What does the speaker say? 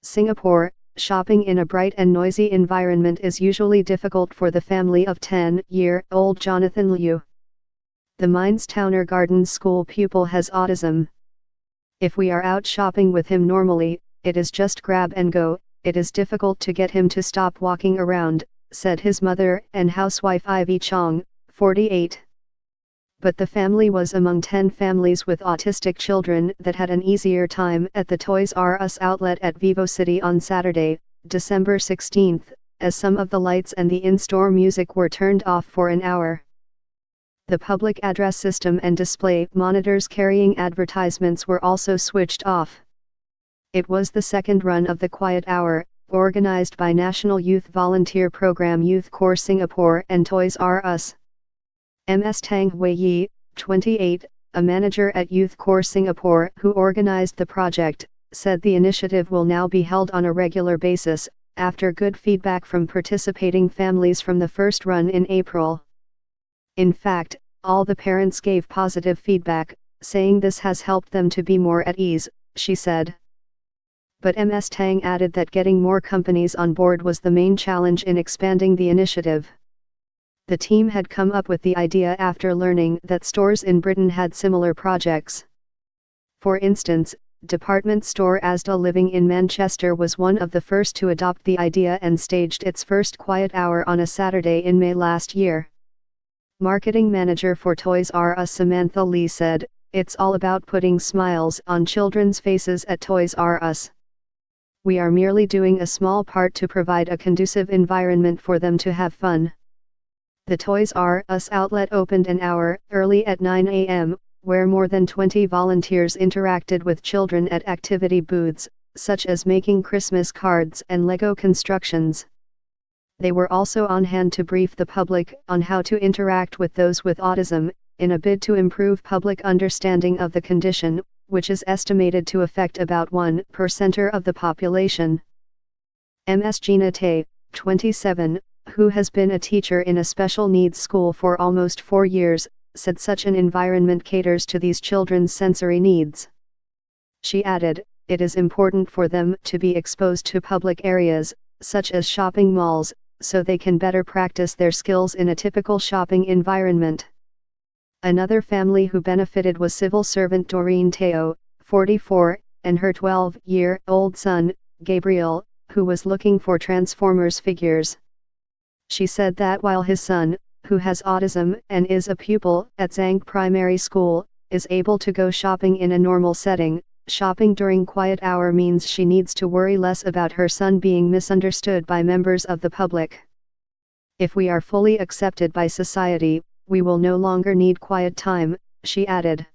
Singapore, shopping in a bright and noisy environment is usually difficult for the family of 10-year-old Jonathan Liu. The Mines Towner Gardens school pupil has autism. If we are out shopping with him normally, it is just grab and go. It is difficult to get him to stop walking around, said his mother and housewife Ivy Chong, 48. But the family was among 10 families with autistic children that had an easier time at the Toys R Us outlet at VivoCity on Saturday, December 16, as some of the lights and the in-store music were turned off for an hour. The public address system and display monitors carrying advertisements were also switched off. It was the second run of the Quiet Hour, organized by National Youth Volunteer Program Youth Corps Singapore and Toys R Us. Ms. Tang Wei-yi, 28, a manager at Youth Corps Singapore who organized the project, said the initiative will now be held on a regular basis, after good feedback from participating families from the first run in April. In fact, all the parents gave positive feedback, saying this has helped them to be more at ease, she said. But Ms. Tang added that getting more companies on board was the main challenge in expanding the initiative. The team had come up with the idea after learning that stores in Britain had similar projects. For instance, department store Asda Living in Manchester was one of the first to adopt the idea and staged its first Quiet Hour on a Saturday in May last year. Marketing manager for Toys R Us Samantha Lee said, "It's all about putting smiles on children's faces at Toys R Us. We are merely doing a small part to provide a conducive environment for them to have fun." The Toys R Us outlet opened an hour early at 9 a.m., where more than 20 volunteers interacted with children at activity booths, such as making Christmas cards and Lego constructions. They were also on hand to brief the public on how to interact with those with autism, in a bid to improve public understanding of the condition, which is estimated to affect about 1% of the population. Ms. Gina Tay, 27, who has been a teacher in a special needs school for almost 4 years, said such an environment caters to these children's sensory needs. She added, "It is important for them to be exposed to public areas, such as shopping malls, so they can better practice their skills in a typical shopping environment." Another family who benefited was civil servant Doreen Teo, 44, and her 12-year-old son, Gabriel, who was looking for Transformers figures. She said that while his son, who has autism and is a pupil at Zhang Primary School, is able to go shopping in a normal setting, shopping during Quiet Hour means she needs to worry less about her son being misunderstood by members of the public. "If we are fully accepted by society, we will no longer need quiet time," she added.